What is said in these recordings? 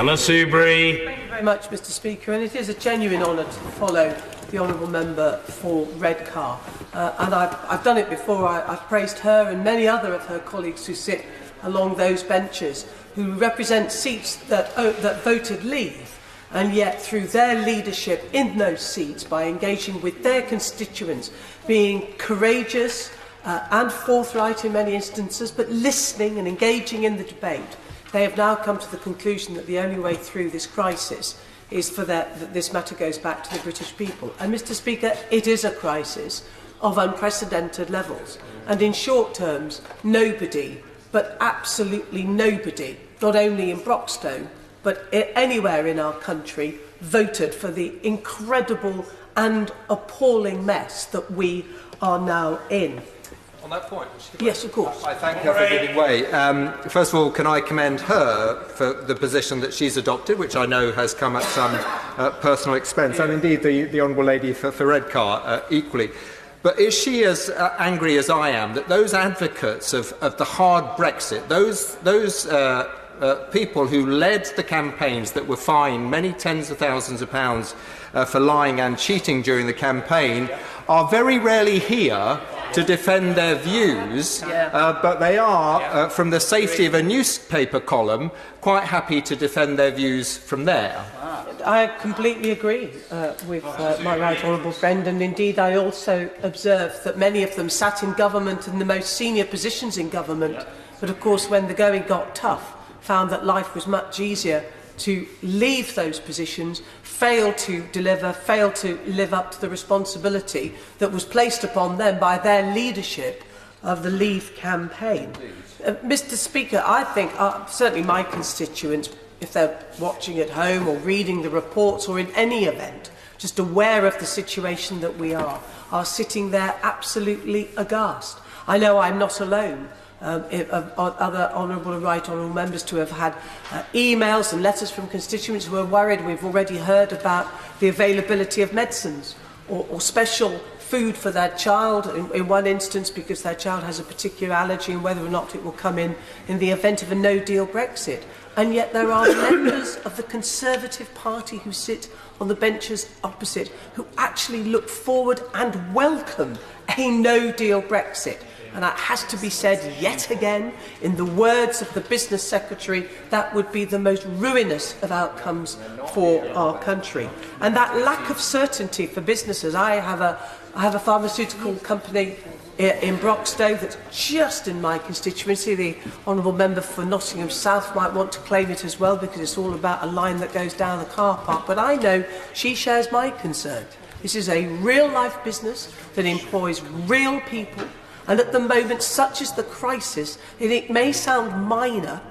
Soubry. Thank you very much, Mr. Speaker, and it is a genuine honour to follow the honourable member for Redcar. And I've done it before. I've praised her and many other of her colleagues who sit along those benches, who represent seats that voted Leave, and yet through their leadership in those seats, by engaging with their constituents, being courageous and forthright in many instances, but listening and engaging in the debate, they have now come to the conclusion that the only way through this crisis is that this matter goes back to the British people. And, Mr. Speaker, it is a crisis of unprecedented levels. And in short terms, nobody, but absolutely nobody, not only in Broxtowe, but anywhere in our country, voted for the incredible and appalling mess that we are now in. On that point, yes, of course. I thank her for giving way. First of all, can I commend her for the position that she's adopted, which I know has come at some personal expense, and indeed the Honourable Lady for Redcar equally. But is she as angry as I am that those advocates of the hard Brexit, those people who led the campaigns that were fined many tens of thousands of pounds for lying and cheating during the campaign, are very rarely here to defend their views, but they are, from the safety of a newspaper column, quite happy to defend their views from there. I completely agree with my right honourable friend, and indeed I also observe that many of them sat in government in the most senior positions in government, but of course when the going got tough, found that life was much easier to leave those positions, fail to deliver, fail to live up to the responsibility that was placed upon them by their leadership of the Leave campaign. Mr. Speaker, I think certainly my constituents, if they're watching at home or reading the reports or in any event, just aware of the situation that we are sitting there absolutely aghast. I know I'm not alone. Other honourable and right honourable members to have had emails and letters from constituents who are worried. We've already heard about the availability of medicines or special food for their child in one instance because their child has a particular allergy, and whether or not it will come in the event of a no-deal Brexit. And yet there are members of the Conservative Party who sit on the benches opposite who actually look forward and welcome a no-deal Brexit. And that has to be said yet again, in the words of the Business Secretary, that would be the most ruinous of outcomes for our country. And that lack of certainty for businesses. I have a pharmaceutical company in Broxtowe that's just in my constituency. The honourable member for Nottingham South might want to claim it as well, because it's all about a line that goes down the car park. But I know she shares my concern. This is a real-life business that employs real people. And at the moment, such is the crisis, it may sound minor,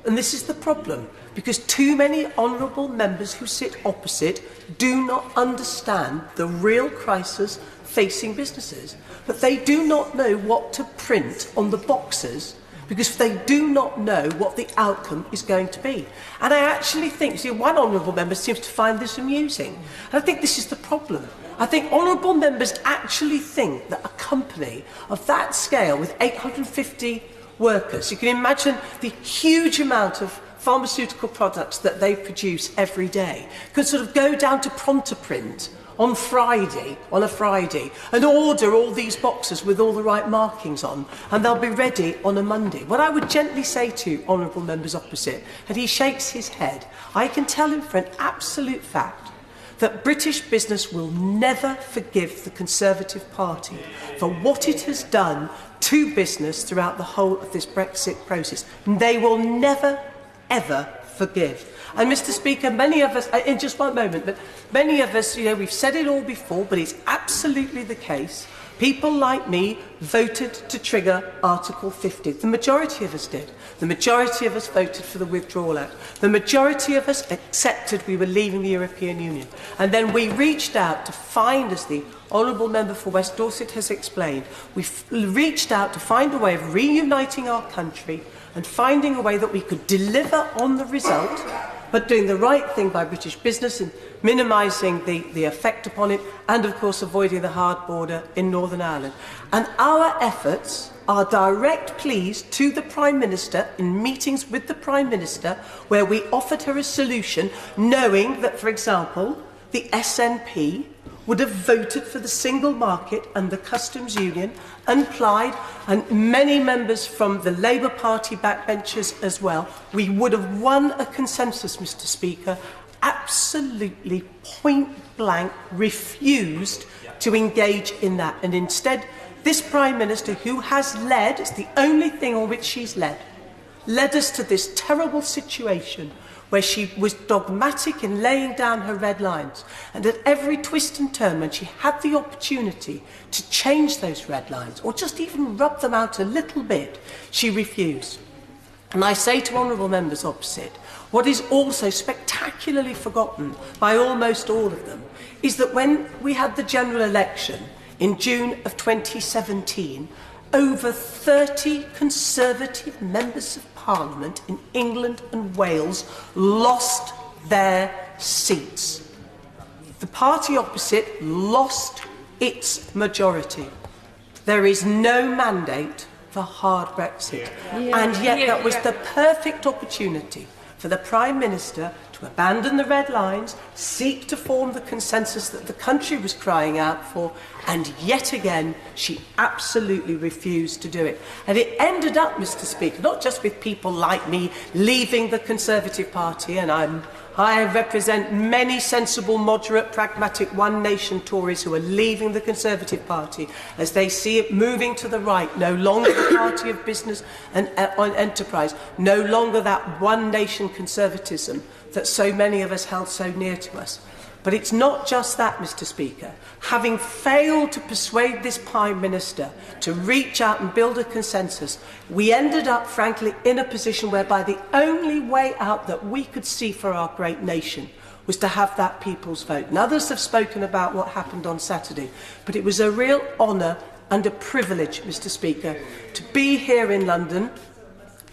and this is the problem, because too many honourable members who sit opposite do not understand the real crisis facing businesses. But they do not know what to print on the boxes, because they do not know what the outcome is going to be. And I actually think, see, one honourable member seems to find this amusing. And I think this is the problem. I think honourable members actually think that a company of that scale with 850 workers, you can imagine the huge amount of pharmaceutical products that they produce every day, could sort of go down to pronto print on a Friday, and order all these boxes with all the right markings on, and they'll be ready on a Monday. What I would gently say to honourable members opposite, and he shakes his head, I can tell him for an absolute fact that British business will never forgive the Conservative Party for what it has done to business throughout the whole of this Brexit process. And they will never, ever forgive. And, Mr. Speaker, many of us, in just one moment, but many of us, we've said it all before, but it's absolutely the case. People like me voted to trigger Article 50. The majority of us did. The majority of us voted for the Withdrawal Act. The majority of us accepted we were leaving the European Union. And then we reached out to find, as the honourable member for West Dorset has explained, we reached out to find a way of reuniting our country and finding a way that we could deliver on the result, but doing the right thing by British business and minimising the effect upon it, and of course avoiding the hard border in Northern Ireland. And our efforts our direct pleas to the Prime Minister in meetings with the Prime Minister, where we offered her a solution, knowing that, for example, the SNP would have voted for the single market and the customs union and Plaid and many members from the Labour Party backbenchers as well. We would have won a consensus, Mr. Speaker. Absolutely point blank refused to engage in that. And instead, this Prime Minister, who has led, it's the only thing on which she's led us to this terrible situation where she was dogmatic in laying down her red lines. And at every twist and turn, when she had the opportunity to change those red lines, or just even rub them out a little bit, she refused. And I say to honourable members opposite, what is also spectacularly forgotten by almost all of them is that when we had the general election in June of 2017, over 30 Conservative members of Parliament in England and Wales lost their seats. The party opposite lost its majority. There is no mandate for hard Brexit. And yet that was the perfect opportunity for the Prime Minister to abandon the red lines, seek to form the consensus that the country was crying out for, and yet again she absolutely refused to do it. And it ended up, Mr. Speaker, not just with people like me leaving the Conservative Party, and I represent many sensible, moderate, pragmatic One Nation Tories who are leaving the Conservative Party as they see it moving to the right, no longer the party of business and enterprise, no longer that One Nation conservatism that so many of us held so near to us. But it's not just that, Mr. Speaker. Having failed to persuade this Prime Minister to reach out and build a consensus, we ended up, frankly, in a position whereby the only way out that we could see for our great nation was to have that people's vote. And others have spoken about what happened on Saturday, but it was a real honour and a privilege, Mr. Speaker, to be here in London,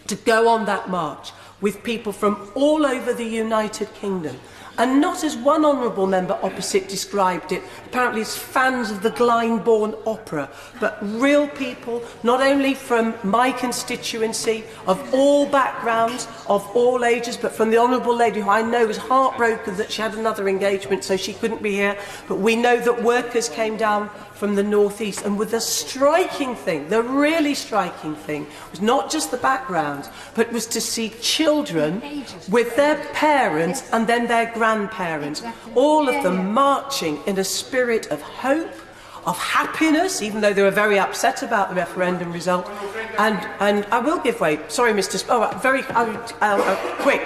to go on that march with people from all over the United Kingdom. And not as one honourable member opposite described it, apparently as fans of the Glyndebourne Opera, but real people, not only from my constituency, of all backgrounds, of all ages, but from the honourable lady who I know was heartbroken that she had another engagement so she couldn't be here. But we know that workers came down from the northeast, and with the striking thing, the really striking thing, was not just the background, but was to see children with their parents and then their grandparents, all of them marching in a spirit of hope, of happiness, even though they were very upset about the referendum result. And I will give way. Sorry, Mr. Quick.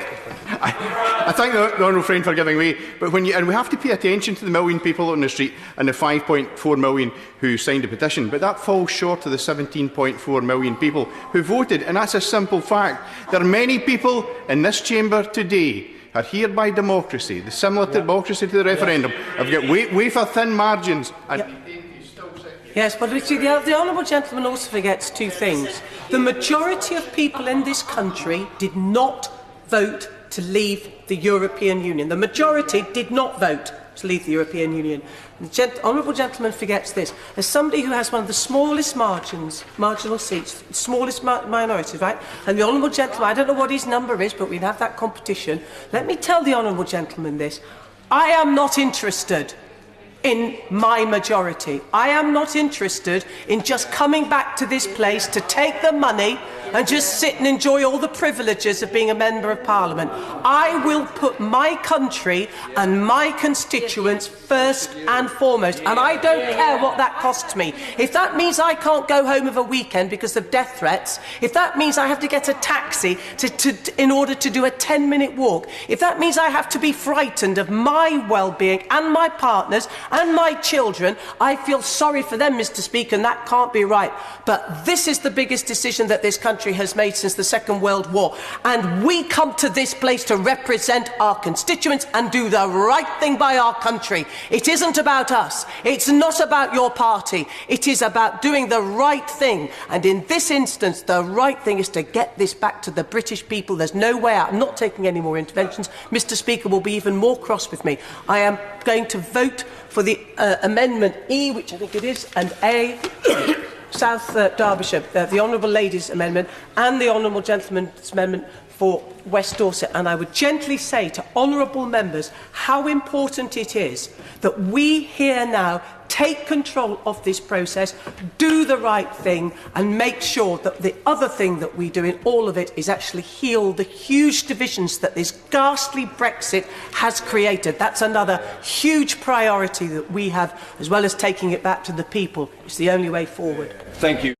I thank the honourable friend for giving way, but we have to pay attention to the million people on the street and the 5.4 million who signed a petition, but that falls short of the 17.4 million people who voted, and that's a simple fact. There are many people in this chamber today are here by democracy, similar to democracy to the referendum, have got wafer-thin margins. And Yes, but the honourable gentleman also forgets two things. The majority of people in this country did not vote to leave the European Union. The majority did not vote to leave the European Union. The honourable gentleman forgets this. As somebody who has one of the smallest marginal seats, smallest minorities, right? And the honourable gentleman, I don't know what his number is, but we have that competition. Let me tell the honourable gentleman this. I am not interested in my majority. I am not interested in just coming back to this place to take the money and just sit and enjoy all the privileges of being a Member of Parliament. I will put my country and my constituents first and foremost, and I don't care what that costs me. If that means I can't go home of a weekend because of death threats, if that means I have to get a taxi in order to do a 10-minute walk, if that means I have to be frightened of my well-being and my partner's and my children, I feel sorry for them, Mr. Speaker, and that can't be right. But this is the biggest decision that this country has made since the Second World War, and we come to this place to represent our constituents and do the right thing by our country. It isn't about us. It's not about your party. It is about doing the right thing, and in this instance, the right thing is to get this back to the British people. There's no way out. I'm not taking any more interventions. Mr. Speaker will be even more cross with me. I am going to vote for the Amendment E, which I think it is, and A, South Derbyshire, the Honourable Lady's amendment and the Honourable Gentleman's amendment for West Dorset, and I would gently say to honourable members how important it is that we here now take control of this process, do the right thing, and make sure that the other thing that we do in all of it is actually heal the huge divisions that this ghastly Brexit has created. That's another huge priority that we have, as well as taking it back to the people. It's the only way forward. Thank you.